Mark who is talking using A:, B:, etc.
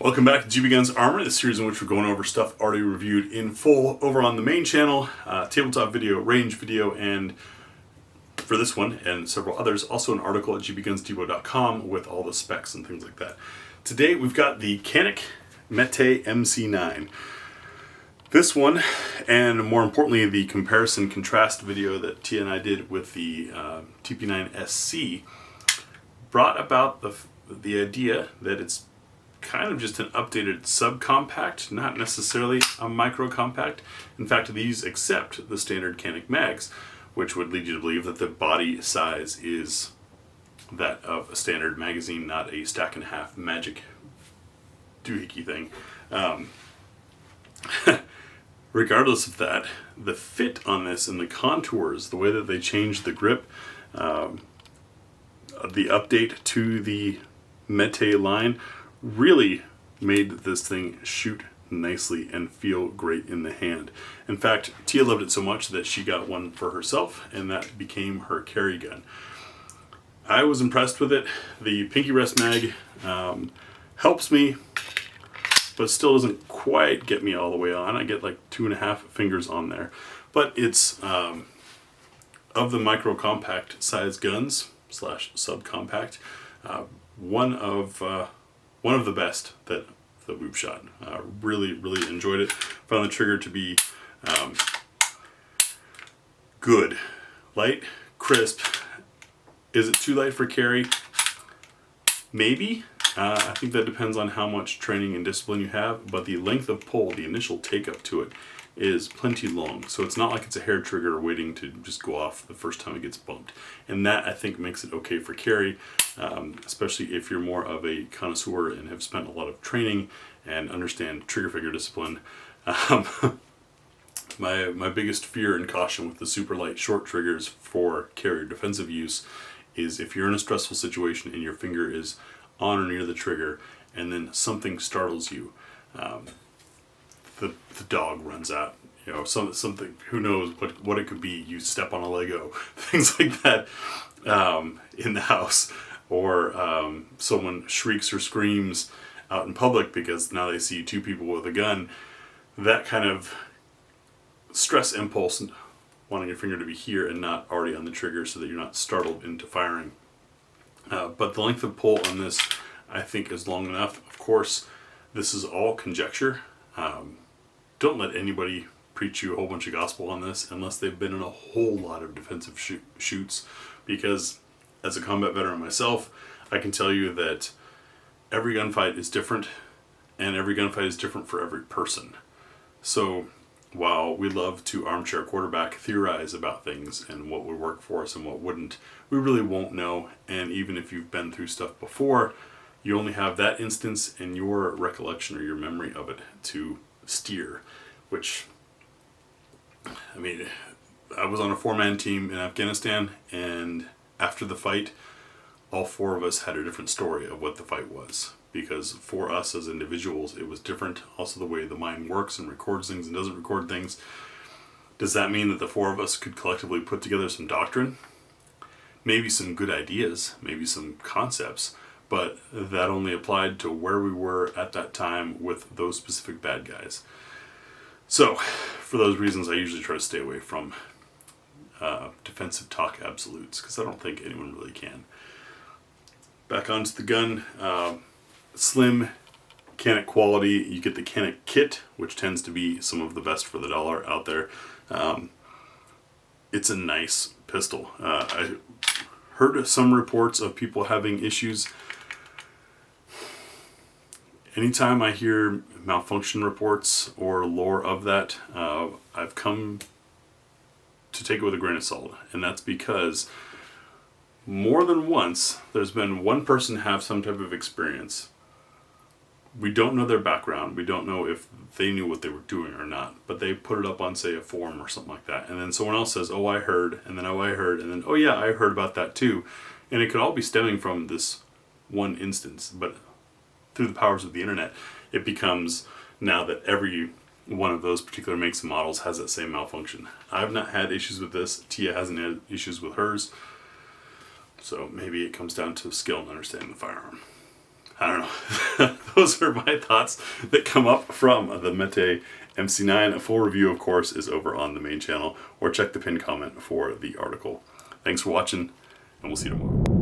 A: Welcome back to GBGuns Armory, the series in which we're going over stuff already reviewed in full over on the main channel, tabletop video, range video, and for this one and several others, also an article at gbgunsdepot.com with all the specs and things like that. Today we've got the Canik METE MC9. This one, and more importantly the comparison contrast video that Tia and I did with the TP9 SC, brought about the idea that it's kind of just an updated subcompact, not necessarily a micro compact. In fact, these accept the standard Canik mags, which would lead you to believe that the body size is that of a standard magazine, not a stack and a half magic doohickey thing. Regardless of that, the fit on this and the contours, the way that they changed the grip, the update to the METE line really made this thing shoot nicely and feel great in the hand. In fact, Tia loved it so much that she got one for herself, and that became her carry gun. I was impressed with it. The pinky rest mag helps me, but still doesn't quite get me all the way on. I get like 2.5 fingers on there. But it's of the micro compact size guns slash subcompact, one of the best that we've shot. Really enjoyed it. Found the trigger to be good. Light, crisp. Is it too light for carry? Maybe. I think that depends on how much training and discipline you have, but the length of pull, the initial take up to it, is plenty long. So it's not like it's a hair trigger waiting to just go off the first time it gets bumped. And that, I think, makes it okay for carry, especially if you're more of a connoisseur and have spent a lot of training and understand trigger finger discipline. My biggest fear and caution with the super light short triggers for carry or defensive use is if you're in a stressful situation and your finger is on or near the trigger and then something startles you, the dog runs out, you know, something, who knows what it could be. You step on a Lego, things like that, in the house, or someone shrieks or screams out in public because now they see two people with a gun. That kind of stress impulse, wanting your finger to be here and not already on the trigger so that you're not startled into firing. But the length of pull on this, I think, is long enough. Of course, this is all conjecture. Don't let anybody preach you a whole bunch of gospel on this unless they've been in a whole lot of defensive shoots, because as a combat veteran myself, I can tell you that every gunfight is different, and every gunfight is different for every person. So while we love to armchair quarterback theorize about things and what would work for us and what wouldn't, we really won't know. And even if you've been through stuff before, you only have that instance and your recollection or your memory of it to steer, which, I mean, I was on a 4-man team in Afghanistan, and after the fight, all 4 of us had a different story of what the fight was, because for us as individuals it was different. Also the way the mind works and records things and doesn't record things. Does that mean that the 4 of us could collectively put together some doctrine? Maybe some good ideas, maybe some concepts, but that only applied to where we were at that time with those specific bad guys. So for those reasons, I usually try to stay away from defensive talk absolutes, because I don't think anyone really can. Back onto the gun. Slim Canik quality. You get the Canik kit, which tends to be some of the best for the dollar out there. It's a nice pistol. I heard some reports of people having issues. Anytime I hear malfunction reports or lore of that, I've come to take it with a grain of salt, and that's because more than once there's been one person have some type of experience. We don't know their background, we don't know if they knew what they were doing or not, but they put it up on, say, a forum or something like that, and then someone else says, oh I heard, and then oh I heard, and then oh yeah I heard about that too, and it could all be stemming from this one instance. But through the powers of the internet, it becomes now that every one of those particular makes and models has that same malfunction. I've not had issues with this. Tia hasn't had issues with hers. So maybe it comes down to skill and understanding the firearm. I don't know. those are my thoughts that come up from the Mete MC9. A full review, of course, is over on the main channel, or check the pinned comment for the article. Thanks for watching, and we'll see you tomorrow.